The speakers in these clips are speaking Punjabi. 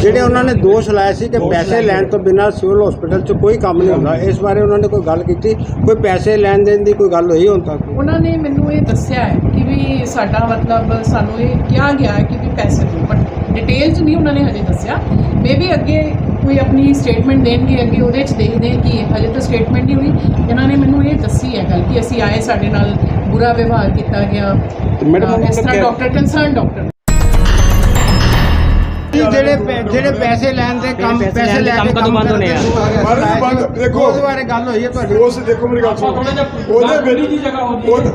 ਜਿਹੜੇ ਉਹਨਾਂ ਨੇ ਦੋਸ਼ ਲਾਇਆ ਸੀ ਕਿ ਪੈਸੇ ਲੈਣ ਤੋਂ ਬਿਨਾਂ ਸਿਵਲ ਹਸਪੀਟਲ 'ਚ ਕੋਈ ਕੰਮ ਨਹੀਂ ਹੁੰਦਾ, ਇਸ ਬਾਰੇ ਉਹਨਾਂ ਨੇ ਕੋਈ ਗੱਲ ਕੀਤੀ? ਕੋਈ ਪੈਸੇ ਲੈਣ ਦੇਣ ਦੀ ਕੋਈ ਗੱਲ ਹੋਈ ਹੁਣ ਤੱਕ? ਉਹਨਾਂ ਨੇ ਮੈਨੂੰ ਇਹ ਦੱਸਿਆ ਹੈ ਕਿ ਵੀ ਸਾਡਾ ਮਤਲਬ ਸਾਨੂੰ ਇਹ ਕਿਹਾ ਗਿਆ ਹੈ ਕਿ ਵੀ ਪੈਸੇ ਦਿਓ, ਬਟ ਡਿਟੇਲ 'ਚ ਨਹੀਂ ਉਹਨਾਂ ਨੇ ਹਜੇ ਦੱਸਿਆ। ਮੇਬੀ ਅੱਗੇ ਕੋਈ ਆਪਣੀ ਸਟੇਟਮੈਂਟ ਦੇਣਗੇ, ਅੱਗੇ ਉਹਦੇ 'ਚ ਦੇਖਦੇ ਹਾਂ ਕਿ ਹਜੇ ਤਾਂ ਸਟੇਟਮੈਂਟ ਨਹੀਂ ਹੋਈ। ਇਹਨਾਂ ਨੇ ਮੈਨੂੰ ਇਹ ਦੱਸੀ ਹੈ ਗੱਲ ਕਿ ਅਸੀਂ ਆਏ, ਸਾਡੇ ਨਾਲ ਬੁਰਾ ਵਿਵਹਾਰ ਕੀਤਾ ਗਿਆ। ਇਸ ਤਰ੍ਹਾਂ ਡਾਕਟਰ ਕੰਸਰਨ ਡਾਕਟਰ ਜਿਹੜੇ ਪੈਸੇ ਲੈਣ ਦੇ ਕੰਮ, ਪੈਸੇ ਲੈ ਕੇ ਕੰਮ ਬੰਦ ਹੋਣੇ ਆ, ਦੇਖੋ ਉਸ ਬਾਰੇ ਗੱਲ ਹੋਈ ਹੈ ਤੁਹਾਡੀ? ਉਸ ਦੇਖੋ ਮੇਰੀ ਗੱਲ ਸੁਣੋ,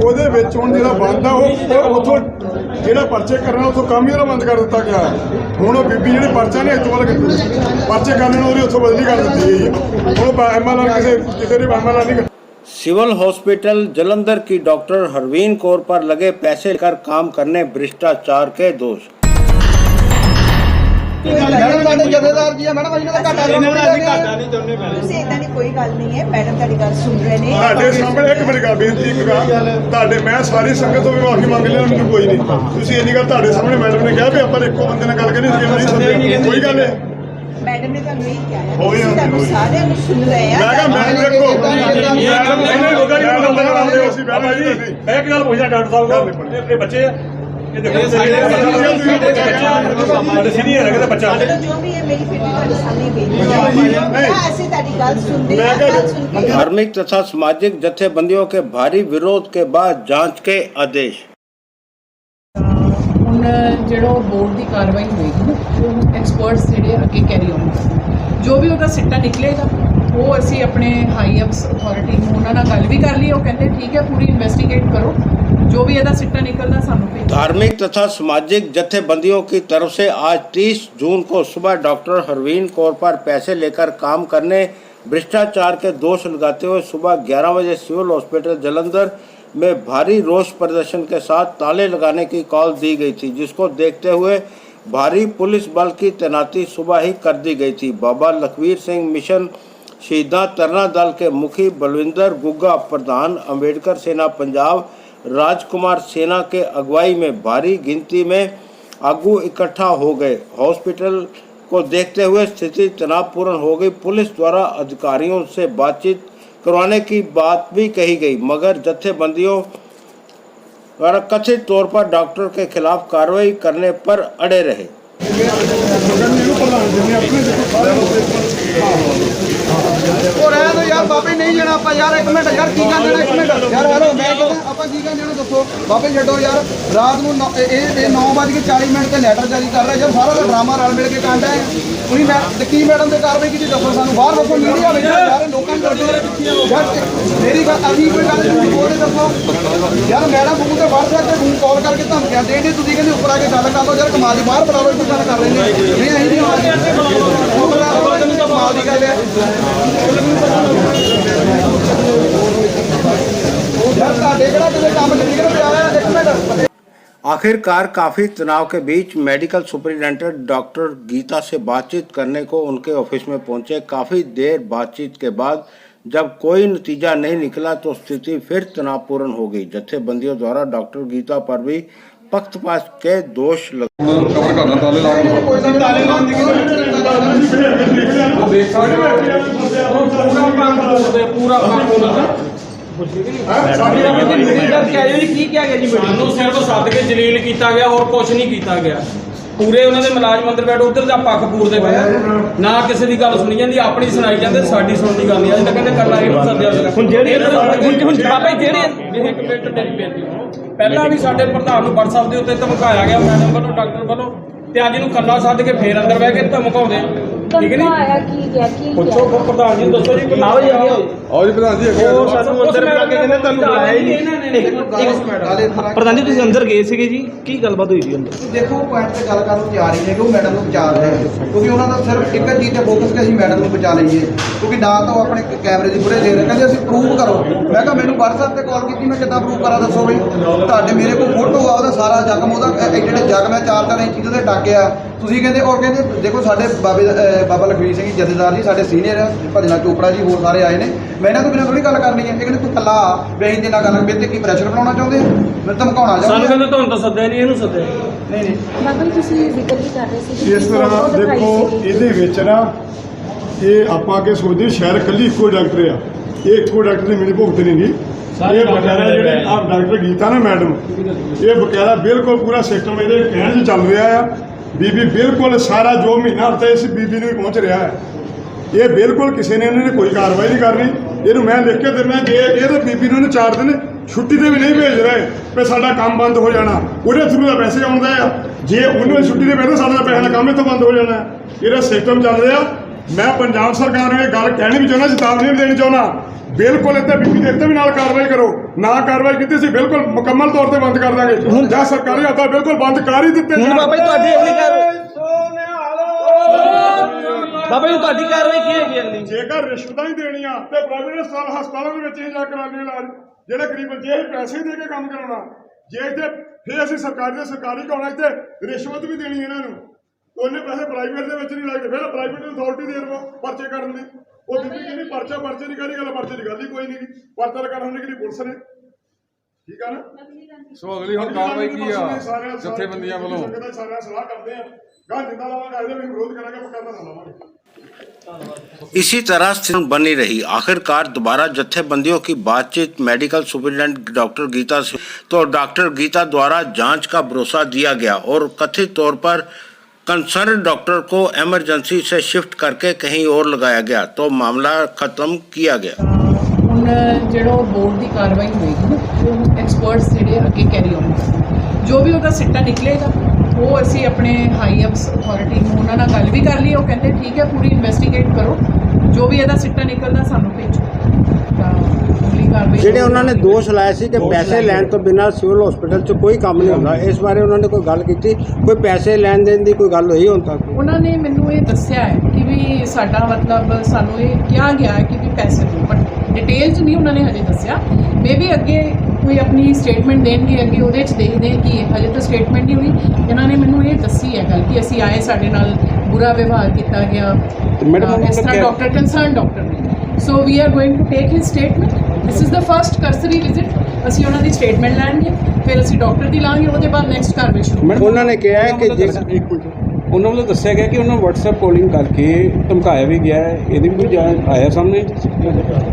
ਉਹਦੇ ਵਿੱਚ ਹੁਣ ਜਿਹੜਾ ਬੰਦ ਆ ਉਹ ਉੱਥੋਂ ਜਿਹੜਾ ਪਰਚੇ ਕਰਨਾ ਉੱਥੋਂ ਕੰਮ ਹੀ ਉਹਦਾ ਬੰਦ ਕਰ ਦਿੱਤਾ ਗਿਆ। ਹੁਣ ਉਹ ਬੀਬੀ ਜਿਹੜੇ ਪਰਚਾ ਨੇ ਇੱਥੋਂ ਵਾਲੇ ਪਰਚੇ ਕਰਨੇ ਨੂੰ ਉਹਦੀ ਉੱਥੋਂ ਬਦਲੀ ਕਰ ਦਿੱਤੀ ਗਈ ਹੈ। ਹੁਣ MLR ਕਿਸੇ ਦੀ MLR नहीं। सिविल हॉस्पिटल जलंधर की डॉक्टर हरवीन कौर पर लगे पैसे लेकर काम करने भ्रष्टाचार के दोष। ਜਥੇਦਾਰ ਜੀ ਆ ਮੈਡਮ, ਅਸੀਂ ਤਾਂ ਘਾਟਾ ਤੁਸੀਂ ਇਦਾਂ ਦੀ ਕੋਈ ਗੱਲ ਨਹੀਂ ਹੈ ਮੈਡਮ, ਤੁਹਾਡੀ ਗੱਲ ਸੁਣ ਰਹੇ ਨੇ। ਤੁਹਾਡੇ ਸਾਹਮਣੇ ਇੱਕ ਮੇਰੀ ਗੱਲ ਬੇਨਤੀ, ਇੱਕ ਗੱਲ ਤੁਹਾਡੇ, ਮੈਂ ਸਾਰੀ ਸੰਗਤ ਤੋਂ ਵੀ ਮਾਫੀ ਮੰਗ ਲਿਆ, ਮੈਨੂੰ ਕੋਈ ਨਹੀਂ। ਤੁਸੀਂ ਇੰਨੀ ਗੱਲ ਤੁਹਾਡੇ ਸਾਹਮਣੇ ਮੈਡਮ ਨੇ ਕਿਹਾ ਵੀ ਆਪਾਂ ਇੱਕੋ ਬੰਦੇ ਨਾਲ ਗੱਲ ਕਰਨੀ, ਨਹੀਂ ਸੱਦੇ ਕੋਈ ਗੱਲ ਹੈ। ਮੈਡਮ ਨੇ ਤੁਹਾਨੂੰ ਇਹ ਕਿਹਾ ਹੈ, ਤੁਸੀਂ ਤੁਹਾਨੂੰ ਸਾਰਿਆਂ ਨੂੰ ਸੁਣ ਰਹੇ ਆ। ਮੈਂ ਕਿਹਾ ਮੈਂ ਦੇਖੋ ਮੈਡਮ ਇਹਨੇ ਲੋਕਾਂ ਦੀ ਮਦਦ ਕਰਾਉਂਦੇ ਹੋ। ਅਸੀਂ ਬਹਿਣਾ ਜੀ, ਮੈਂ ਇੱਕ ਗੱਲ ਪੁੱਛਣਾ ਡਾਕਟਰ ਸਾਹਿਬ, ਇਹ ਬੱਚੇ ਆ, ਇਹ ਦੇਖੋ ਸੀਨੀਅਰ ਹੈਗਾ ਬੱਚਾ, ਜੋ ਵੀ ਹੈ ਮੇਰੀ ਫਿਰ ਤੁਹਾਡੇ ਸਾਹਮਣੇ ਬੇਨਤੀ ਹੈ, ਅਸੀਂ ਤੁਹਾਡੀ ਗੱਲ ਸੁਣਦੇ ਹਾਂ, ਗੱਲ ਸੁਣ ਕੇ धार्मिक तथा सामाजिक जत्थेबंदियों के भारी विरोध के बाद जांच के आदेश। ਹੁਣ ਜਿਹੜਾ ਬੋਰਡ ਦੀ ਕਾਰਵਾਈ ਹੋਏਗੀ ਨਾ, ਉਹ ਐਕਸਪਰਟਸ ਜਿਹੜੇ ਅੱਗੇ ਕੈਰੀ ਆਨ ਜੋ ਵੀ ਉਹਦਾ ਸਿੱਟਾ ਨਿਕਲੇਗਾ, ਉਹ ਅਸੀਂ ਆਪਣੇ ਹਾਈ ਅਥਾਰਟੀ ਨੂੰ ਉਹਨਾਂ ਨਾਲ ਗੱਲ ਵੀ ਕਰ ਲਈ। ਉਹ ਕਹਿੰਦੇ ਠੀਕ ਹੈ, ਪੂਰੀ ਇਨਵੈਸਟੀਗੇਟ ਕਰੋ, जो भी ਇਹਦਾ ਸਿੱਟਾ ਨਿਕਲਦਾ ਸਾਨੂੰ ਭੇਜੋ। धार्मिक तथा सामाजिक जत्थेबंदियों की तरफ से आज 30 जून को सुबह डॉक्टर हरवीन कौर पर पैसे लेकर काम करने भ्रष्टाचार के दोष लगाते हुए सुबह 11 बजे सिविल हॉस्पिटल जलंधर में भारी रोष प्रदर्शन के साथ ताले लगाने की कॉल दी गई थी, जिसको देखते हुए भारी पुलिस बल की तैनाती सुबह ही कर दी गई थी। बाबा लखवीर सिंह मिशन शहीदा तरना दल के मुखी बलविंदर गुग्गा, प्रधान अम्बेडकर सेना पंजाब राजकुमार सेना के अगुवाई में भारी गिनती में आगू इकट्ठा हो गए। हॉस्पिटल को देखते हुए स्थिति तनावपूर्ण हो गई। पुलिस द्वारा अधिकारियों से बातचीत करवाने की बात भी कही गई, मगर जत्थेबंदियों द्वारा कथित तौर पर डॉक्टर के खिलाफ कार्रवाई करने पर अड़े रहे। यार बाबे नहीं जाना आप यार, एक मिनट यार, की कहना, एक मिनट यार, हेलो मैं कहता आप की कहना दसो बाबे छो यार। रात को 9:40 से लैटर जारी कर रहा जब सारा ड्रामा रल मिल के कांड है। ਤੁਸੀਂ ਮੈਂ ਕੀ ਮੈਡਮ ਦੇ ਕਾਰਵਾਈ ਕੀਤੀ ਦੱਸੋ ਸਾਨੂੰ, ਬਾਹਰ ਦੱਸੋ, ਮੀਡੀਆ ਵਿੱਚ ਯਾਰ ਲੋਕਾਂ ਨੂੰ ਯਾਰ ਮੇਰੀ ਗੱਲ ਅਸੀਂ ਕੋਈ ਗੱਲ ਨਹੀਂ ਬੋਲਦੇ ਦੱਸੋ ਯਾਰ। ਮੈਡਮ ਫੋਨ ਤੇ WhatsApp ਤੇ ਫੋਨ ਕਾਲ ਕਰਕੇ ਧਮਕੀਆਂ ਦੇ ਦੇ, ਤੁਸੀਂ ਕਹਿੰਦੇ ਉੱਪਰ ਆ ਕੇ ਗੱਲ ਕਰ ਲਓ ਯਾਰ, ਕਮਾਲ ਦੀ ਬਾਹਰ ਬੁਲਾਓ, ਕੋਈ ਗੱਲ ਕਰ ਰਹੇ ਨੇ ਨਹੀਂ, ਅਸੀਂ ਨਹੀਂ ਕਮਾਲ ਦੀ ਗੱਲ ਹੈ ਯਾਰ। ਤੁਹਾਡੇ ਕਿਹੜਾ ਕਿਸੇ ਕੰਮ ਚ ਨਿਕਲ ਪਿਆ ਹੈ, ਇੱਕ ਮਿੰਟ। आखिरकार काफ़ी तनाव के बीच मेडिकल सुपरिटेंडेंट डॉक्टर गीता से बातचीत करने को उनके ऑफिस में पहुंचे। काफ़ी देर बातचीत के बाद जब कोई नतीजा नहीं निकला तो स्थिति फिर तनावपूर्ण हो गई। जत्थेबंदियों द्वारा डॉक्टर गीता पर भी पक्षपात के दोष सिर्फ सद के जलील किया गया और कुछ नहीं किया गया। पूरे उन्होंने मुलाजम अंदर बैठे उधर का पक्ष पूरते पे ना किसी की गल सुनी जाती, अपनी सुनाई जाते, साडी सुननी गल नहीं। अज तक कहते करना ये पहला भी साडे प्रधान नूं WhatsApp दे उत्ते धमकाया गया मैडम वालों, डॉक्टर वालों, ते अज नूं कल्ला सद के फिर अंदर बह के धमकाउंदे। ठीक नहीं पुछो प्रधान जी दसो जी आओ जी आओ जी प्रधान जी ਉਹ ਸਾਨੂੰ ਅੰਦਰ ਬੁਲਾ ਕੇ ਕਹਿੰਦੇ ਤੁਹਾਨੂੰ ਬੁਲਾਇਆ ਹੀ ਨਹੀਂ। ਪ੍ਰਧਾਨ ਜੀ ਤੁਸੀਂ ਅੰਦਰ ਗਏ ਸੀਗੇ ਜੀ, ਕੀ ਗੱਲਬਾਤ ਹੋਈ ਸੀ ਅੰਦਰ? ਦੇਖੋ ਪੁਆਇੰਟ ਤੇ ਗੱਲ ਕਰਨ ਨੂੰ ਤਿਆਰ ਹੀ ਨੇ ਕਿ ਉਹ ਮੈਡਮ ਨੂੰ ਬਚਾ ਰਹੇ ਹੈ, ਕਿਉਂਕਿ ਉਹਨਾਂ ਦਾ ਸਿਰਫ ਇੱਕ ਚੀਜ਼ ਤੇ ਫੋਕਸ ਕਿ ਅਸੀਂ ਮੈਡਮ ਨੂੰ ਬਚਾ ਲਈਏ, ਕਿਉਂਕਿ ਨਾ ਤਾਂ ਉਹ ਆਪਣੇ ਕੈਮਰੇ ਦੀ ਫੁਟੇਜ ਦੇ ਰਹੇ, ਕਹਿੰਦੇ ਅਸੀਂ ਪ੍ਰੂਵ ਕਰੋ। ਮੈਂ ਕਿਹਾ ਮੈਨੂੰ WhatsApp ਤੇ ਕਾਲ ਕੀਤੀ, ਮੈਂ ਕਿੱਦਾਂ ਪ੍ਰੂਵ ਕਰਾਂ ਦੱਸੋ ਬਈ। ਤੁਹਾਡੇ ਮੇਰੇ ਕੋਲ ਫੋਟੋ ਆ ਉਹਦਾ ਸਾਰਾ ਜ਼ਖਮ, ਉਹਦਾ ਜਿਹੜੇ ਜ਼ਖਮ ਹੈ 4-4 ਇੰਚ ਦੇ ਟਾਕੇ ਆ। ਤੁਸੀਂ ਕਹਿੰਦੇ ਔਰ ਕਹਿੰਦੇ ਦੇਖੋ ਸਾਡੇ ਬਾਬਾ ਲਖਵੀਰ ਸਿੰਘ ਜਥੇਦਾਰ ਜੀ ਸਾਡੇ ਸੀਨੀਅਰ ਆ, ਭਜਨਾ ਚੋਪੜਾ ਜੀ ਹੋਰ ਸਾਰੇ ਆਏ ਨੇ। ਮੈਂ ਇਹਨਾਂ ਤੋਂ ਬਿਨਾਂ ਥੋੜੀ ਗੱਲ ਕਰਨੀ ਹੈ। ਇਹ ਕਹਿੰਦੇ ਤੂੰ ਕੱਲਾ ਆ, ਵੀ ਅਸੀਂ ਤੇ ਨਾਲ ਗੱਲ ਮੇਰੇ ਤੇ ਕੀ ਪ੍ਰੈਸ਼ਰ ਬਣਾਉਣਾ ਚਾਹੁੰਦੇ, ਮੈਨੂੰ ਧਮਕਾਉਣਾ ਚਾਹੁੰਦੇ। ਸਾਨੂੰ ਕਹਿੰਦੇ ਤੁਹਾਨੂੰ ਤਾਂ ਸੱਦਿਆ ਨਹੀਂ, ਇਹਨੂੰ ਸੱਦਿਆ। ਬਾਬਾ ਜੀ ਤੁਸੀਂ ਜ਼ਿਕਰ ਵੀ ਕਰ ਰਹੇ ਸੀ ਇਸ ਤਰ੍ਹਾਂ ਦੇਖੋ ਇਹਦੇ ਵਿੱਚ ਨਾ ਇਹ ਆਪਾਂ ਅੱਗੇ ਸੋਚਦੇ ਸ਼ਾਇਦ ਕੱਲੀ ਇੱਕੋ ਡਾਕਟਰ ਆ, ਇਹ ਇੱਕੋ ਡਾਕਟਰ ਦੀ ਮੇਰੀ ਭੁਗਤ ਨਹੀਂ ਗੀ। ਇਹ ਬਕਾਇਦਾ ਜਿਹੜੇ ਆਪ ਡਾਕਟਰ ਗੀਤਾ ਨਾ ਮੈਡਮ, ਇਹ ਬਕਾਇਦਾ ਬਿਲਕੁਲ ਪੂਰਾ ਸਿਸਟਮ ਇਹਦੇ ਕਹਿਣ 'ਚ ਚੱਲ ਰਿਹਾ ਆ। ਬੀਬੀ ਬਿਲਕੁਲ ਸਾਰਾ ਜੋ ਮਹੀਨਾ ਹਫ਼ਤਾ ਇਸ ਬੀਬੀ ਨੂੰ ਹੀ ਪਹੁੰਚ ਰਿਹਾ ਹੈ। ਇਹ ਬਿਲਕੁਲ ਕਿਸੇ ਨੇ ਇਹਨਾਂ ਨੇ ਕੋਈ ਕਾਰਵਾਈ ਨਹੀਂ ਕਰਨੀ। ਇਹਨੂੰ ਮੈਂ ਲਿਖ ਕੇ ਦਿੰਦਾ, ਜੇ ਇਹ ਤਾਂ ਬੀਬੀ ਨੂੰ 4 ਦਿਨ ਛੁੱਟੀ ਤੇ ਵੀ ਨਹੀਂ ਭੇਜ ਰਹੇ ਵੀ ਸਾਡਾ ਕੰਮ ਬੰਦ ਹੋ ਜਾਣਾ, ਉਹਦੇ ਥਰੂ ਦਾ ਪੈਸੇ ਆਉਂਦਾ ਆ। ਜੇ ਉਹਨੂੰ ਛੁੱਟੀ ਤੇ ਭੇਜਦਾ ਸਾਡਾ ਪੈਸੇ ਦਾ ਕੰਮ ਇੱਥੋਂ ਬੰਦ ਹੋ ਜਾਣਾ। ਇਹਦਾ ਸਿਸਟਮ ਚੱਲ ਰਿਹਾ। ਮੈਂ ਪੰਜਾਬ ਸਰਕਾਰ ਨੂੰ ਇਹ ਗੱਲ ਕਹਿਣੀ ਵੀ ਚਾਹੁੰਦਾ, ਚੇਤਾਵਨੀ ਵੀ ਦੇਣੀ ਚਾਹੁੰਦਾ, ਬਿਲਕੁਲ ਇੱਥੇ ਬੀਬੀ ਦੇ ਇੱਥੇ ਵੀ ਨਾਲ ਕਾਰਵਾਈ ਕਰੋ। ਨਾ ਕਾਰਵਾਈ ਕੀਤੀ ਸੀ ਬਿਲਕੁਲ ਮੁਕੰਮਲ ਤੌਰ ਤੇ ਬੰਦ ਕਰ ਦਾਂਗੇ। ਹੁਣ ਜਾਂ ਸਰਕਾਰੀ ਹੱਥਾਂ ਬਿਲਕੁਲ ਬੰਦ ਕਰ ਹੀ ਦਿੱਤੇ ਹੁਣ ਬਾਬਾ ਜੀ ਤੁਹਾਡੀ ਅਗਲੀ ਕਾਰਵਾਈ ਬਾਬਾ ਜੀ ਤੁਹਾਡੀ ਕਾਰਵਾਈ ਕੀ ਹੈਗੀ ਅਗਲੀ? ਜੇਕਰ ਰਿਸ਼ਵਤਾਂ ਹੀ ਦੇਣੀਆਂ ਤੇ ਪ੍ਰਾਈਵੇਟ ਹਸਪਤਾਲਾਂ ਦੇ ਵਿੱਚ ਹੀ ਜਾ ਕਰਾਉਣੇ ਇਲਾਜ, ਜਿਹੜੇ ਗਰੀਬ ਜੇ ਅਸੀਂ ਪੈਸੇ ਦੇ ਕੇ ਕੰਮ ਕਰਾਉਣਾ, ਜੇ ਇੱਥੇ ਫਿਰ ਅਸੀਂ ਸਰਕਾਰੀ ਦੇ ਸਰਕਾਰੀ ਕਰਾਉਣਾ, ਇੱਥੇ ਰਿਸ਼ਵਤ ਵੀ ਦੇਣੀ ਇਹਨਾਂ ਨੂੰ, ਉਹਨੇ ਪੈਸੇ ਪ੍ਰਾਈਵੇਟ ਦੇ ਵਿੱਚ ਨਹੀਂ ਲੱਗਦੇ। ਫਿਰ ਪ੍ਰਾਈਵੇਟ ਅਥਾਰਟੀ ਦੇ ਦੇਵੋ ਪਰਚੇ ਕਰਨ ਦੀ। ਉਹ ਬੀਬੀ ਕਹਿੰਦੀ ਪਰਚੇ ਦੀ ਕਾਹਦੀ ਗੱਲ, ਪਰਚੇ ਦੀ ਗੱਲ ਹੀ ਕੋਈ ਨਹੀਂ। ਪਰਚਾ ਕਰਨ ਦੀ ਪੁਲਿਸ ਨੇ, ਠੀਕ ਆ ਨਾ। ਸੋ ਅਗਲੀ ਹੁਣ ਕਾਰਵਾਈ ਕੀ ਆ ਜਥੇਬੰਦੀਆਂ ਵੱਲੋਂ? ਸਾਰਿਆਂ ਸਲਾਹ ਕਰਦੇ ਆ, ਗਾਂ ਜਿੰਦਾ ਲਾਵਾਂਗੇ, ਇਹਦੇ ਵੀ ਵਿਰੋਧ ਕਰਾਂਗੇ, ਪੱਕਾ ਨਾ ਲਾਵਾਂਗੇ। इसी तरह स्थिति बनी रही। आखिरकार दोबारा जत्थेबंदियों की बातचीत मेडिकल सुपरिटेंडेंट डॉक्टर गीता से तो डॉक्टर गीता द्वारा जांच का भरोसा दिया गया और कथित तौर पर कंसर्न डॉक्टर को इमरजेंसी से शिफ्ट करके कहीं और लगाया गया तो मामला खत्म किया गया। ਹੁਣ ਜਿਹੜਾ ਬੋਰਡ ਦੀ ਕਾਰਵਾਈ ਹੋਏਗੀ ਨਾ, ਉਹ ਐਕਸਪਰਟਸ ਜਿਹੜੇ ਅੱਗੇ ਕੈਰੀ ਆਨ ਕਰਨਗੇ। ਜੋ ਵੀ ਉਹਦਾ ਸਿੱਟਾ ਨਿਕਲੇਗਾ ਉਹ ਅਸੀਂ ਆਪਣੇ ਹਾਈ ਅਪਸ ਅਥਾਰਟੀ ਨੂੰ ਉਹਨਾਂ ਨਾਲ ਗੱਲ ਵੀ ਕਰ ਲਈ। ਉਹ ਕਹਿੰਦੇ ਠੀਕ ਹੈ, ਪੂਰੀ ਇਨਵੈਸਟੀਗੇਟ ਕਰੋ, ਜੋ ਵੀ ਇਹਦਾ ਸਿੱਟਾ ਨਿਕਲਦਾ ਸਾਨੂੰ ਭੇਜੋ। ਤਾਂ ਅਗਲੀ ਕਾਰਵਾਈ ਜਿਹੜੇ ਉਹਨਾਂ ਨੇ ਦੋਸ਼ ਲਾਇਆ ਸੀ ਕਿ ਪੈਸੇ ਲੈਣ ਤੋਂ ਬਿਨਾਂ ਸਿਵਲ ਹਸਪੀਟਲ 'ਚ ਕੋਈ ਕੰਮ ਨਹੀਂ ਹੁੰਦਾ, ਇਸ ਬਾਰੇ ਉਹਨਾਂ ਨੇ ਕੋਈ ਗੱਲ ਕੀਤੀ? ਕੋਈ ਪੈਸੇ ਲੈਣ ਦੇਣ ਦੀ ਕੋਈ ਗੱਲ ਹੋਈ ਹੁਣ ਤੱਕ? ਉਹਨਾਂ ਨੇ ਮੈਨੂੰ ਇਹ ਦੱਸਿਆ ਹੈ ਕਿ ਵੀ ਸਾਡਾ ਮਤਲਬ ਸਾਨੂੰ ਇਹ ਕਿਹਾ ਗਿਆ ਹੈ ਕਿ ਵੀ ਪੈਸੇ ਦਿਓ, ਬਟ ਡਿਟੇਲ 'ਚ ਨਹੀਂ ਉਹਨਾਂ ਨੇ ਹਜੇ ਦੱਸਿਆ। ਮੇ ਵੀ ਅੱਗੇ ਕੋਈ ਆਪਣੀ ਸਟੇਟਮੈਂਟ ਦੇਣਗੇ, ਅੱਗੇ ਉਹਦੇ 'ਚ ਦੇਖਦੇ ਕਿ ਹਜੇ ਤਾਂ ਸਟੇਟਮੈਂਟ ਨਹੀਂ ਹੋਈ। ਇਹਨਾਂ ਨੇ ਮੈਨੂੰ ਇਹ ਦੱਸੀ ਹੈ ਗੱਲ ਕਿ ਅਸੀਂ ਆਏ, ਸਾਡੇ ਨਾਲ ਬੁਰਾ ਵਿਵਹਾਰ ਕੀਤਾ ਗਿਆ, ਇਸ ਤਰ੍ਹਾਂ ਡਾਕਟਰ ਕੰਸਰਨ ਡਾਕਟਰ ਨੇ। So we are going to take his statement. This is the first cursory visit. ਅਸੀਂ ਉਹਨਾਂ ਦੀ ਸਟੇਟਮੈਂਟ ਲੈਣਗੇ, ਫਿਰ ਅਸੀਂ ਡਾਕਟਰ ਦੀ ਲਾਂਗੇ, ਉਹਦੇ ਬਾਅਦ ਨੈਕਸਟ ਕਾਰਵਾਈ ਸ਼ੁਰੂ। ਉਹਨਾਂ ਨੇ ਕਿਹਾ ਹੈ ਕਿ ਉਹਨਾਂ ਵੱਲੋਂ ਦੱਸਿਆ ਗਿਆ ਕਿ ਉਹਨਾਂ ਨੂੰ WhatsApp ਕਾਲਿੰਗ ਕਰਕੇ ਧਮਕਾਇਆ ਵੀ ਗਿਆ ਹੈ। ਇਹਦੀ ਵੀ ਕੋਈ ਆਇਆ ਸਾਹਮਣੇ?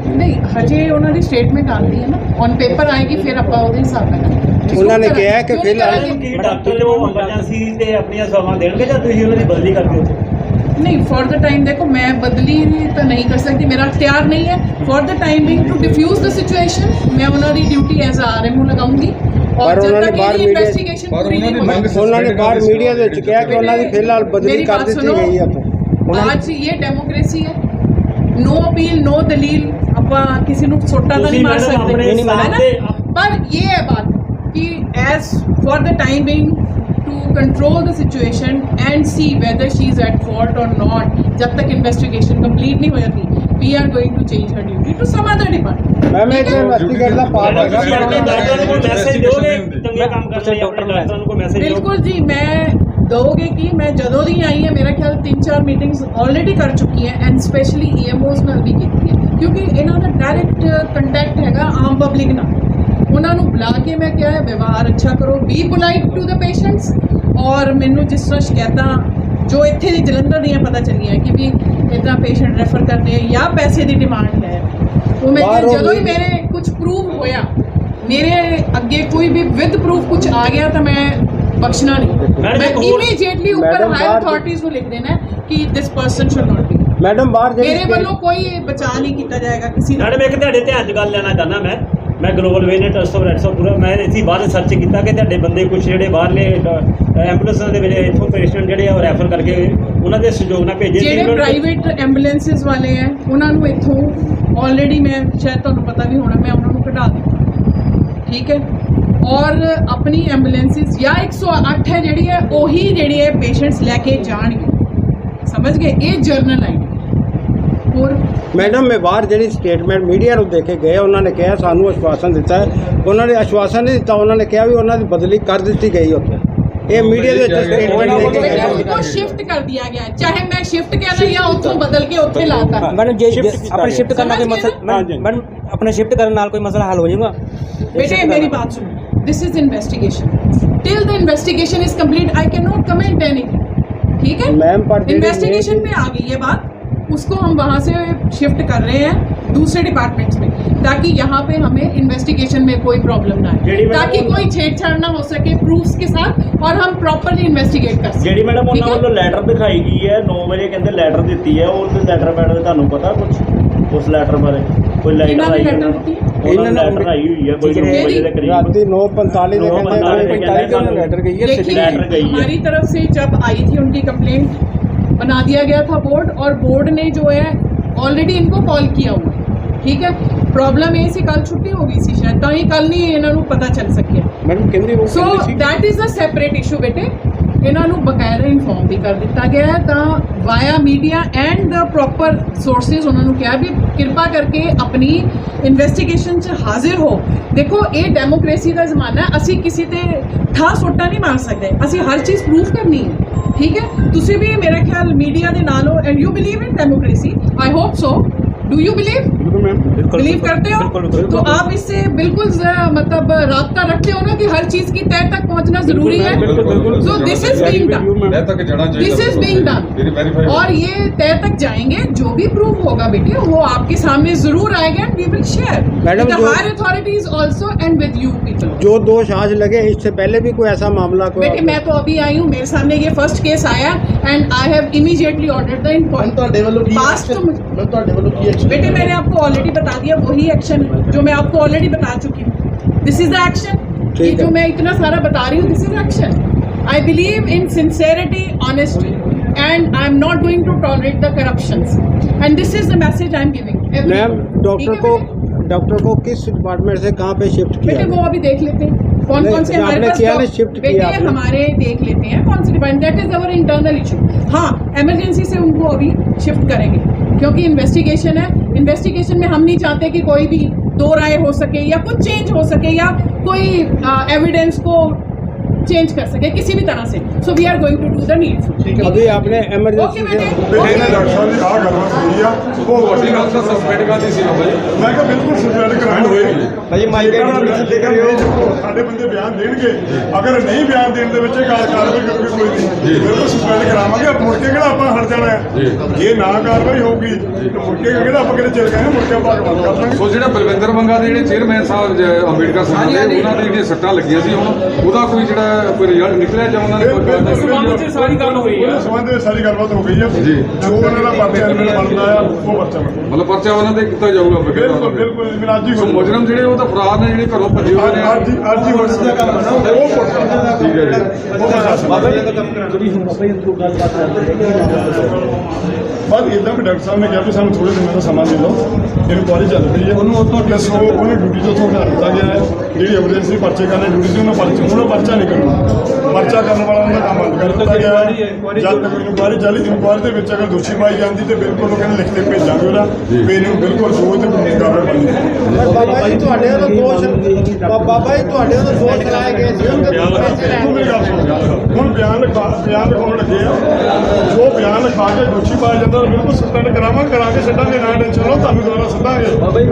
ਨਹੀਂ, ਹਜੇ ਉਹਨਾਂ ਦੀ ਸਟੇਟਮੈਂਟ ਆਉਂਦੀ ਹੈ ਨਾ, ਔਨ ਪੇਪਰ ਆਏਗੀ, ਫਿਰ ਆਪਾਂ ਉਹਦੇ ਹਿਸਾਬ ਨਾਲ ਕਰਾਂਗੇ। ਉਹਨਾਂ ਨੇ ਕਿਹਾ ਕਿ ਫਿਲਹਾਲ ਡਾਕਟਰ ਜੋ ਐਮਰਜੈਂਸੀ ਤੇ ਆਪਣੀਆਂ ਸੇਵਾਵਾਂ ਦੇਣਗੇ ਜਾਂ ਤੁਸੀਂ ਉਹਨਾਂ ਦੀ ਬਦਲੀ ਕਰ ਦਿਓ? ਨਹੀਂ, ਫॉर द टाइम देखो मैं बदली तो नहीं कर सकती, मेरा अख्तियार नहीं है। For the timing to defuse the situation मैं उन्होंने ड्यूटी एज आरएमओ लगाऊंगी और जब तक ये इन्वेस्टिगेशन पूरी नहीं होगी। उन्होंने बाहर मीडिया ਦੇ ਵਿੱਚ ਕਿਹਾ ਕਿ ਉਹਨਾਂ ਦੀ ਫਿਲਹਾਲ ਬਦਲੀ ਕਰ ਦਿੱਤੀ ਗਈ ਹੈ। आज ये डेमोक्रेसी है, नो अपील नो दलील, ਆਪਾਂ ਕਿਸੇ ਨੂੰ ਸੋਟਾ ਤਾਂ ਨਹੀਂ ਮਾਰ ਸਕਦੇ ਹੈ ਨਾ। पर ये है बात कि as for the timing to control the situation and see whether she is at fault or not, जब तक investigation complete नहीं हो जाती, we are going to change her duty to some other department। Ma'am एक इन्वेस्टिगेट ਦਾ ਪਾਰਟ ਹੈਗਾ, ਮੈਸੇਜ ਦਿਓਗੇ ਚੰਗੇ ਕੰਮ ਕਰਨ ਲਈ ਆਪਣੇ ਡਾਕਟਰਾਂ ਨੂੰ ਕੋਈ ਮੈਸੇਜ ਦਿਓ? बिल्कुल जी, मैं दोगे कि मैं ਜਦੋਂ ਦੀ ਆਈ ਹੈ ਮੇਰਾ ਖਿਆਲ 3-4 ਮੀਟਿੰਗਸ ਆਲਰੇਡੀ ਕਰ ਚੁੱਕੀ ਹੈ ਐਂਡ ਸਪੈਸ਼ਲੀ EMOs ਨਾਲ ਵੀ ਕੀਤੀ ਹੈ, ਕਿਉਂਕਿ ਇਹਨਾਂ ਦਾ ਡਾਇਰੈਕਟ ਕੰਟੈਕਟ ਹੈਗਾ ਆਮ ਪਬਲਿਕ ਨਾਲ। ਉਹਨਾਂ ਨੂੰ ਬੁਲਾ ਕੇ ਮੈਂ ਕਿਹਾ ਹੈ ਵਿਵਹਾਰ ਅੱਛਾ ਕਰੋ, be polite to the patients. ਔਰ ਮੈਨੂੰ ਜਿਸ ਤਰ੍ਹਾਂ ਸ਼ਿਕਾਇਤਾਂ ਜੋ ਇੱਥੇ ਦੀ ਜਲੰਧਰ ਦੀਆਂ ਪਤਾ ਚੱਲੀਆਂ ਕਿ ਵੀ ਇੱਦਾਂ ਪੇਸ਼ੈਂਟ ਰੈਫਰ ਕਰਦੇ ਆ ਜਾਂ ਪੈਸੇ ਦੀ ਡਿਮਾਂਡ ਹੈ, ਉਹ ਮੈਂ ਜਦੋਂ ਹੀ ਮੇਰੇ ਕੁਝ ਪ੍ਰੂਫ ਹੋਇਆ, ਮੇਰੇ ਅੱਗੇ ਕੋਈ ਵੀ ਵਿਦ ਪ੍ਰੂਫ ਕੁਝ ਆ ਗਿਆ ਤਾਂ ਮੈਂ ਬਖਸ਼ਣਾ ਨਹੀਂ। ਮੈਂ ਇਮੀਡੀਏਟਲੀ ਉੱਪਰ ਹਾਇਰ ਅਥਾਰਟੀਜ਼ ਨੂੰ ਲਿਖ ਦੇਣਾ ਕਿ ਦਿਸ person should not be. Madam ਬਾਹਰ ਮੇਰੇ ਵੱਲੋਂ ਕੋਈ ਬਚਾਅ ਨਹੀਂ ਕੀਤਾ ਜਾਏਗਾ ਕਿਸੇ ਦਾ। ਮੈਡਮ ਇੱਕ ਤੁਹਾਡੇ ਧਿਆਨ 'ਚ ਗੱਲ ਲੈਣਾ ਚਾਹੁੰਦਾ ਮੈਂ ਗਲੋਬਲ ਵੇਨਰ ਟਰਸਟ ਆਫ ਰੈਡਸ ਪੂਰਾ ਮੈਂ ਇਸੀ ਬਾਅਦ ਸਰਚ ਕੀਤਾ ਕਿ ਤੁਹਾਡੇ ਬੰਦੇ ਕੁਝ ਜਿਹੜੇ ਬਾਹਰਲੇ ਐਂਬੂਲੈਂਸਾਂ ਦੇ ਵਿੱਚ ਇੱਥੋਂ ਪੇਸ਼ੈਂਟ ਜਿਹੜੇ ਆ ਉਹ ਰੈਫਰ ਕਰਕੇ ਉਹਨਾਂ ਦੇ ਸਹਿਯੋਗ ਨਾਲ ਭੇਜੇ ਸੀ। ਜਿਹੜੇ ਪ੍ਰਾਈਵੇਟ ਐਂਬੂਲੈਂਸਿਸ ਵਾਲੇ ਹੈ ਉਹਨਾਂ ਨੂੰ ਇੱਥੋਂ ਆਲਰੇਡੀ ਮੈਂ ਸ਼ਾਇਦ ਤੁਹਾਨੂੰ ਪਤਾ ਵੀ ਹੋਣਾ, ਮੈਂ ਉਹਨਾਂ ਨੂੰ ਕਢਾ ਦਿੱਤਾ, ਠੀਕ ਹੈ। ਔਰ ਆਪਣੀ ਐਂਬੂਲੈਂਸਿਸ ਜਾਂ 108 ਹੈ ਜਿਹੜੀ ਹੈ ਉਹੀ ਜਿਹੜੀ ਹੈ ਪੇਸ਼ੈਂਟਸ ਲੈ ਕੇ ਜਾਣਗੇ, ਸਮਝ ਗਏ? ਇਹ ਜਰਨਲ ਆਈ ਹੋਰ ਮੈਡਮ ਮੈਂ ਬਾਹਰ ਜਿਹੜੀ ਸਟੇਟਮੈਂਟ ਮੀਡੀਆ ਨੂੰ ਦੇ ਕੇ ਗਏ, ਉਹਨਾਂ ਨੇ ਕਿਹਾ ਸਾਨੂੰ ਆਸ਼ਵਾਸਨ ਦਿੱਤਾ ਹੈ, ਉਹਨਾਂ ਨੇ ਆਸ਼ਵਾਸਨ ਨਹੀਂ ਦਿੱਤਾ, ਉਹਨਾਂ ਨੇ ਕਿਹਾ ਵੀ ਉਹਨਾਂ ਦੀ ਬਦਲੀ ਕਰ ਦਿੱਤੀ ਗਈ ਉੱਥੇ। ਇਹ ਮੀਡੀਆ ਦੇ ਵਿੱਚ ਸਟੇਟਮੈਂਟ ਦੇ ਕੇ ਗਏ। ਉनको शिफ्ट कर दिया गया, चाहे मैं शिफ्ट कहना या ਉੱਥੋਂ ਬਦਲ ਕੇ ਉੱਥੇ ਲਾਤਾ। ਮੈਡਮ ਜੇ ਆਪਣੇ शिफ्ट करना कोई मसला मैडम अपने शिफ्ट करने नाल कोई मसला हल हो जाएगा? बेटे मेरी बात सुनो, this is investigation, till the investigation is complete I can not comment anything, ठीक है। मैम पर इन्वेस्टिगेशन में आ गई ये बात, उसको हम वहाँ से शिफ्ट कर रहे हैं दूसरे डिपार्टमेंट्स में, ताकि यहाँ पे हमें इन्वेस्टिगेशन में कोई प्रॉब्लम ना आए, ताकि कोई छेड़छाड़ ना हो सके प्रूफ्स के साथ और हम प्रॉपरली इन्वेस्टिगेट कर सकें। ਜਿਹੜੀ ਮੈਡਮ ਉਹਨਾਂ ਵੱਲੋਂ ਲੈਟਰ ਦਿਖਾਈ ਗਈ ਹੈ 9 ਵਜੇ ਕਹਿੰਦੇ ਲੈਟਰ ਦਿੱਤੀ ਹੈ, ਉਸ ਲੈਟਰ ਬਾਰੇ ਤੁਹਾਨੂੰ ਪਤਾ ਕੁਝ ਉਸ ਲੈਟਰ ਬਾਰੇ? ਕੋਈ ਲੈਟਰ ਆਈ ਲੈਟਰ ਦਿੱਤੀ ਹੈ? ਇਹਨਾਂ ਨੇ ਲੈਟਰ ਆਈ ਹੋਈ ਹੈ ਕੋਈ 9 ਵਜੇ ਦੇ ਕਰੀਬ, रात 9:45 9:45 लेटर गई है, देखिए लेटर गई है। हमारी तरफ से जब आई थी उनकी कंप्लेंट, बना दिया गया था बोर्ड, और बोर्ड ने जो है ऑलरेडी इनको कॉल किया हुआ है, ठीक है। प्रॉब्लम ये सी कल छुट्टी हो गई सी शायद, तो ही कल नहीं इन्हों ਨੂੰ ਪਤਾ ਚੱਲ ਸਕਿਆ। मैडम कहते so that is a separate issue बेटे, ਇਹਨਾਂ ਨੂੰ ਬਕਾਇਦਾ ਇਨਫੋਰਮ ਵੀ ਕਰ ਦਿੱਤਾ ਗਿਆ ਹੈ, ਤਾਂ via media and the proper sources ਉਹਨਾਂ ਨੂੰ ਕਿਹਾ ਵੀ ਕਿਰਪਾ ਕਰਕੇ ਆਪਣੀ ਇਨਵੈਸਟੀਗੇਸ਼ਨ 'ਚ ਹਾਜ਼ਰ ਹੋ। ਦੇਖੋ ਇਹ ਡੈਮੋਕ੍ਰੇਸੀ ਦਾ ਜ਼ਮਾਨਾ ਹੈ, ਅਸੀਂ ਕਿਸੇ ਤੇ ਠਾ ਸੋਟਾ ਨਹੀਂ ਮਾਰ ਸਕਦੇ, ਅਸੀਂ ਹਰ ਚੀਜ਼ ਪ੍ਰੂਫ ਕਰਨੀ ਹੈ, ਠੀਕ ਹੈ। ਤੁਸੀਂ ਵੀ ਮੇਰਾ ਖਿਆਲ ਮੀਡੀਆ ਦੇ ਨਾਲ ਹੋ and you believe in democracy, I hope so. Do you believe? Believe करते हो? तो आप इससे बिल्कुल मतलब राब्ता रखते हो ना कि हर चीज की तय तक पहुंचना जरूरी है। So this is being done, तक जाना चाहिए, दिस इज बीइंग डन, और ये तय तक जाएंगे। जो भी प्रूफ होगा बेटे वो आपके सामने जरूर आएगा and we will share with the higher authorities also and with you people. जो दोष आज लगे, इससे पहले भी कोई ऐसा मामला बेटे मैं तो अभी आई हूँ, मेरे सामने ये फर्स्ट केस आया and I have immediately ordered the inquiry. बेटे मैंने आपको ऑलरेडी बता दिया, वही एक्शन जो मैं आपको ऑलरेडी बता चुकी हूँ। दिस इज द एक्शन, ये जो मैं इतना सारा बता रही हूँ, this is action. I believe in sincerity, honesty, and I am not going to tolerate the corruptions, and this is the message I am giving. Ma'am doctor को किस डिपार्टमेंट से कहाँ पे शिफ्ट किया? बेटे वो अभी देख लेते हैं कौन कौन से हमारे पास शिफ्ट बेटे किया आपने? हमारे देख लेते हैं कौन से department, that is our internal issue. हाँ इमरजेंसी से उनको अभी शिफ्ट करेंगे, क्योंकि इन्वेस्टिगेशन है। इन्वेस्टिगेशन में हम नहीं चाहते कि कोई भी दो राय हो सके या कुछ चेंज हो सके या कोई एविडेंस को चेंज कर सके किसी भी तरह से। So we are going to do the need. अभी आपने ओके इमरजेंसी बेटे, ਬੇਟੇ ਨੇ ਡਾਕਟਰ ਸਾਹਿਬ ਦੀ ਆਹ ਗੱਲਬਾਤ ਹੋਈ ਆ, ਉਹ ਵੱਡੀ ਗੱਲ ਤਾਂ ਸਸਪੈਂਡ ਕਰਦੀ ਸੀ ਬਾਬਾ ਜੀ। ਮੈਂ ਕਿਹਾ ਬਿਲਕੁਲ ਸਸਪੈਂਡ ਕਰਾਉਣੀ ਹੋਏਗੀ ਭਾਈ। ਸਾਡੇ ਬੰਦੇ ਬਿਆਨ ਦੇਣਗੇ, ਅਗਰ ਨਹੀਂ ਬਿਆਨ ਦੇਣ ਦੇ ਵਿੱਚ ਕਾਰਵਾਈ ਕਰੂਗੀ ਕੋਈ ਨਹੀਂ, ਬਿਲਕੁਲ ਸਸਪੈਂਡ ਕਰਾਵਾਂਗੇ। ਆਪ ਮੁੜ ਕੇ ਕਿਹੜਾ ਆਪਾਂ ਹਟ ਜਾਣਾ ਹੈ, ਜੇ ਨਾ ਕਾਰਵਾਈ ਹੋਊਗੀ ਤਾਂ ਮੁੜ ਕੇ ਕਿਹੜਾ ਆਪਾਂ ਕਿਤੇ ਚਲ ਗਏ, ਮੁੜ ਕੇ ਆਪਾਂ ਬੰਦ ਕਰ ਦਾਂਗੇ। ਸੋ ਜਿਹੜਾ ਬਲਵਿੰਦਰ ਮੰਗਾ ਦੇ ਜਿਹੜੇ ਚੇਅਰਮੈਨ ਸਾਹਿਬ ਅੰਬੇਡਕਰ ਸਾਹਿਬ ਦੇ ਉਹਨਾਂ ਦੇ ਜਿਹੜੀਆਂ ਸੱਟਾਂ ਲੱਗੀਆਂ ਸੀ, ਹੁਣ ਉਹਦਾ ਕੋਈ ਜਿਹੜਾ ਕੋਈ ਰਿਜ਼ਲਟ ਨਿਕਲਿਆ ਜਾਂ ਉਹਨਾਂ ਨੇ ਕੋਈ ਸੰਬੰਧ 'ਚ ਸਾਰੀ ਗੱਲ ਹੋਈ ਆ। ਸੰਬੰਧ ਵਿੱਚ ਸਾਰੀ ਗੱਲਬਾਤ ਹੋ ਗਈ ਆ ਜੀ। ਜੋ ਉਹਨਾਂ ਦਾ ਪਰਚਾ ਬਣਦਾ ਆ ਉਹ ਪਰਚਾ ਬਣਦਾ। ਮਤਲਬ ਪਰਚਾ ਉਹਨਾਂ ਤੇ ਕੀਤਾ ਜਾਊਗਾ ਬਿਲਕੁਲ ਬਿਲਕੁਲ ਮੇਰਾ ਅੱਜ ਹੀ ਸੋ ਮੁਜਰਮ ਜਿਹੜੇ ਉਹ ਤਾਂ ਫਰਾਰ ਨੇ, ਜਿਹੜੇ ਘਰੋਂ ਭੱਜੇ ਹੋਏ ਨੇ। ਅੱਜ ਹੀ ਹੋ ਸਕਦਾ ਉਹ ਪਰਚਾ ਠੀਕ ਹੈ ਬਾਅਦ ਇਦਾਂ ਵੀ ਡਾਕਟਰ ਸਾਹਿਬ ਨੇ ਕਿਹਾ ਵੀ ਸਾਨੂੰ ਥੋੜੇ ਦਿਨਾਂ ਦਾ ਸਮਾਂ ਦੇ ਦਿਓ, ਇਨਕੁਆਇਰੀ ਚੱਲ ਰਹੀ ਹੈ। ਉਹਨੂੰ ਉਤੋਂ ਦੱਸੋ, ਉਹਨੇ ਡਿਊਟੀ ਤੋਂ ਹਟਾ ਦਿੱਤਾ ਗਿਆ ਹੈ। ਜਿਹੜੀ ਐਮਰਜੈਂਸੀ ਪਰਚੇ ਕਰਨੇ ਡਿਊਟੀ ਸੀ, ਉਹਨਾਂ ਪਰਚਾ ਨਹੀਂ ਕਰਨਾ, ਪਰਚਾ ਕਰਨ ਵਾਲਾ ਉਹਨਾਂ ਦਾ ਕੰਮ ਬੰਦ ਕਰ ਦਿੱਤਾ ਗਿਆ ਹੈ। ਜਦ ਤੱਕ ਇਨਕੁਆਇਰੀ ਚੱਲੀ, ਇਨਕੁਆਇਰੀ ਦੇ ਵਿੱਚ ਅਗਰ ਦੋਸ਼ੀ ਪਾਈ ਜਾਂਦੀ ਤੇ ਬਿਲਕੁਲ ਉਹ ਕਹਿੰਦੇ ਲਿਖ ਕੇ ਭੇਜਾਂਗੇ ਉਹਦਾ ਵੀ ਇਹਨੂੰ ਬਿਲਕੁਲ ਸੋਚ ਤੇ ਕਾਰਵਾਈ ਕਰਨੀ। ਬਾਬਾ ਜੀ ਤੁਹਾਡੇ ਵੱਲੋਂ ਦੋਸ਼ ਲਾਏ ਗਏ ਸੀ, ਹੁਣ ਬਿਆਨ ਲਿਖਾਉਣ ਲੱਗੇ ਆ। ਜੋ ਬਿਆਨ ਲਿਖਾ ਕੇ ਦੋਸ਼ੀ ਪਾਇਆ ਜਾਂਦਾ ਬਿਲਕੁਲ ਸਸਪੈਂਡ ਕਰਾਂਗੇ ਛੱਡਾਂਗੇ ਨਾ, ਟੈਨਸ਼ਨ ਲਓ, ਤੁਹਾਨੂੰ ਦੁਬਾਰਾ ਸੱਦਾਂਗੇ।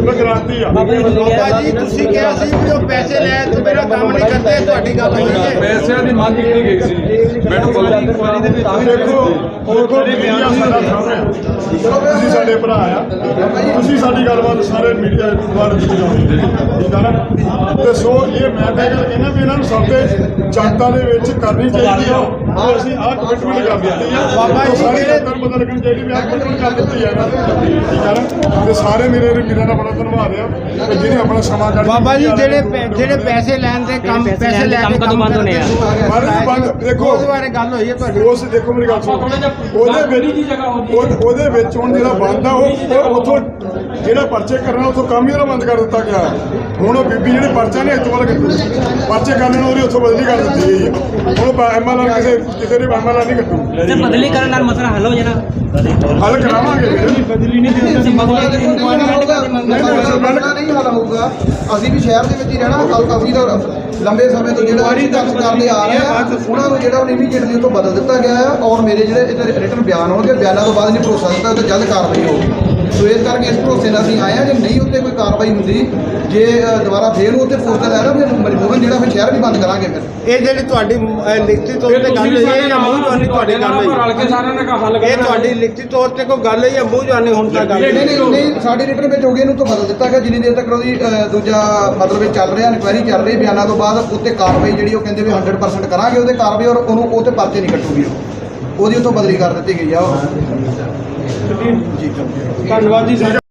ਮੈਂ ਗਾਰੰਟੀ ਆ। ਬਾਬਾ ਜੀ ਤੁਸੀਂ ਕਿਹਾ ਸੀ ਵੀ ਉਹ ਪੈਸੇ ਲੈ ਤੇ ਮੇਰਾ ਕੰਮ ਨਹੀਂ ਕਰਦੇ, ਤੁਹਾਡੀ ਗੱਲ ਹੋਈ ਹੈ। ਪੈਸਿਆਂ ਦੀ ਮੰਗ ਕੀਤੀ ਗਈ ਸੀ ਮੈਡਮ ਇਨਕੁਆਇਰੀ ਦੇ ਵਿੱਚ। ਦੇਖੋ ਮੀਡੀਆ ਸਾਡਾ ਸਾਹਮਣੇ, ਤੁਸੀਂ ਸਾਡੇ ਭਰਾ ਆ, ਤੁਸੀਂ ਸਾਡੀ ਗੱਲਬਾਤ ਸਾਰੇ ਮੀਡੀਆ ਦੁਆਰਾ ਦਿੱਤੀ ਜਾਣੀ, ਠੀਕ ਆ ਨਾ। ਤੇ ਸੋ ਇਹ ਮੈਂ ਤਾਂ ਗੱਲ ਕਹਿੰਦਾ ਵੀ ਇਹਨਾਂ ਨੂੰ ਸਭ ਤੇ ਜਨਤਾ ਦੇ ਵਿੱਚ ਕਰਨੀ ਚਾਹੀਦੀ ਆ। ਉਹ ਅਸੀਂ ਆਹ ਕਮਿਟਮੈਂਟ ਕਰ ਦਿੱਤੀ ਆ ਬਾਬਾ ਜੀ, ਸਾਰੇ ਲੋਕਾਂ ਨੂੰ ਪਤਾ ਲੱਗਣਾ ਚਾਹੀਦਾ ਵੀ ਆਹ ਕਮਿਟਮੈਂਟ ਕਰ ਦਿੱਤੀ ਆ ਇਹਨਾਂ ਨੇ, ਠੀਕ ਆ ਨਾ। ਤੇ ਸਾਰੇ ਮੇਰੇ ਵੀਰਾਂ ਦਾ ਬੜਾ ਧੰਨਵਾਦ ਆ ਕਿ ਜਿਹਨੇ ਆਪਣਾ ਸਮਾਂ ਕੱਢ ਬਾਬਾ ਜੀ ਜਿਹੜੇ ਪੈਸੇ ਲੈਣ ਦੇ ਕੰਮ, ਪੈਸੇ ਲੈ ਕੇ ਕੰਮ ਬੰਦ ਹੋਣੇ ਆ। ਦੇਖੋ ਉਸ ਬਾਰੇ ਗੱਲ ਹੋਈ ਹੈ ਤੁਹਾਡੀ? ਉਸ ਦੇਖੋ ਮੇਰੀ ਗੱਲ ਸੁਣੋ, ਉਹਦੇ ਵਿੱਚ ਹੁਣ ਜਿਹੜਾ ਬੰਦ ਆ ਉਹ ਉੱਥੋਂ ਜਿਹੜਾ ਪਰਚੇ ਕਰਨਾ ਉੱਥੋਂ ਕੰਮ ਹੀ ਉਹਦਾ ਬੰਦ ਕਰ ਦਿੱਤਾ ਗਿਆ। ਹੁਣ ਉਹ ਬੀਬੀ ਜਿਹੜੇ ਪਰਚਾ ਨੇ ਇੱਥੋਂ ਵੱਲ ਕੱਟੂ, ਪਰਚੇ ਕਰਨ ਨੂੰ ਉਹਦੀ ਉੱਥੋਂ ਬਦਲੀ ਕਰ ਦਿੱਤੀ ਗਈ ਹੈ। ਹੁਣ ਐਮਐਲਆਰ ਕਿਸੇ ਦੇ ਐਮਐਲਆਰ ਨਹੀਂ ਕੱਟੂ, ਬਦਲੀ ਕਰਨ ਨਾਲ ਮਸਲਾ ਹੱਲ ਹੋ ਜਾਣਾ। ਹੱਲ ਕਰਾਵਾਂਗੇ। ਬਦਲੀ ਨਹੀਂ ਨਹੀਂ ਹੱਲ ਹੋਊਗਾ। ਅਸੀਂ ਵੀ ਸ਼ਹਿਰ ਦੇ ਵਿੱਚ ਹੀ ਰਹਿਣਾ। ਅਸੀਂ ਤਾਂ ਲੰਬੇ ਸਮੇਂ ਤੋਂ ਜਿਹੜਾ ਤੱਕ ਕਰਦੇ ਆ ਰਹੇ ਆ, ਉਹਨਾਂ ਨੂੰ ਜਿਹੜਾ ਇਮੀਡੀਏਟਲੀ ਉਹ ਤੋਂ ਬਦਲ ਦਿੱਤਾ ਗਿਆ ਹੈ। ਔਰ ਮੇਰੇ ਜਿਹੜੇ ਰਿਟਨ ਬਿਆਨ ਹੋਣਗੇ, ਬਿਆਨਾਂ ਤੋਂ ਬਾਅਦ ਨਹੀਂ ਭਰੋਸਾ ਦਿੱਤਾ ਤੇ ਜਲਦ ਕਾਰਵਾਈ ਹੋਊਗੀ। ਸੋ ਇਸ ਕਰਕੇ ਇਸ ਭਰੋਸੇ ਨਾਲ ਅਸੀਂ ਆਏ ਆ, ਜੇ ਨਹੀਂ ਉੱਤੇ ਕੋਈ ਕਾਰਵਾਈ ਹੁੰਦੀ, ਜੇ ਦੁਬਾਰਾ ਫੇਰ ਨੂੰ ਉੱਤੇ ਪੋਸਟ ਲੈ ਲਓ, ਫਿਰ ਮਜਬੂਰਨ ਜਿਹੜਾ ਫਿਰ ਸ਼ਹਿਰ ਵੀ ਬੰਦ ਕਰਾਂਗੇ ਫਿਰ। ਇਹ ਜਿਹੜੀ ਤੁਹਾਡੀ ਲਿਖਤੀ ਤੌਰ ਤੇ ਗੱਲ ਹੋਈ ਹੈ ਜਾਂ ਮੂੰਹ ਜਵਾਨੀ ਤੁਹਾਡੀ ਗੱਲ ਹੋਈ ਰਲ ਕੇ ਸਾਰਿਆਂ ਨੇ ਹੱਲ ਇਹ ਤੁਹਾਡੀ ਲਿਖਤੀ ਤੌਰ ਤੇ ਕੋਈ ਗੱਲ ਹੈ ਜਾਂ ਮੂੰਹ ਜਵਾਨੀ ਹੁਣ ਤੱਕ ਗੱਲ ਨਹੀਂ ਸਾਡੀ ਰਿਟਰਨ ਵਿੱਚ ਹੋ ਗਈ, ਇਹਨੂੰ ਤੋਂ ਬਦਲ ਦਿੱਤਾ ਗਿਆ ਜਿੰਨੀ ਦੇਰ ਤੱਕ ਉਹਦੀ ਦੂਜਾ ਮਤਲਬ ਇਹ ਚੱਲ ਰਿਹਾ, ਇਨਕੁਆਇਰੀ ਚੱਲ ਰਹੀ, ਬਿਆਨਾਂ ਤੋਂ ਬਾਅਦ ਉੱਤੇ ਕਾਰਵਾਈ ਜਿਹੜੀ ਉਹ ਕਹਿੰਦੇ ਵੀ 100% ਕਰਾਂਗੇ ਉਹਦੇ ਕਾਰਵਾਈ, ਔਰ ਉਹਨੂੰ ਉਹ ਤੇ ਪਰਚੇ ਨਹੀਂ ਕੱਟੂਗੀ, ਉਹਦੀ ਉੱਥੋਂ ਬਦਲੀ ਕਰ ਦਿੱਤੀ ਗਈ ਆ। ਧੰਨਵਾਦ ਜੀ।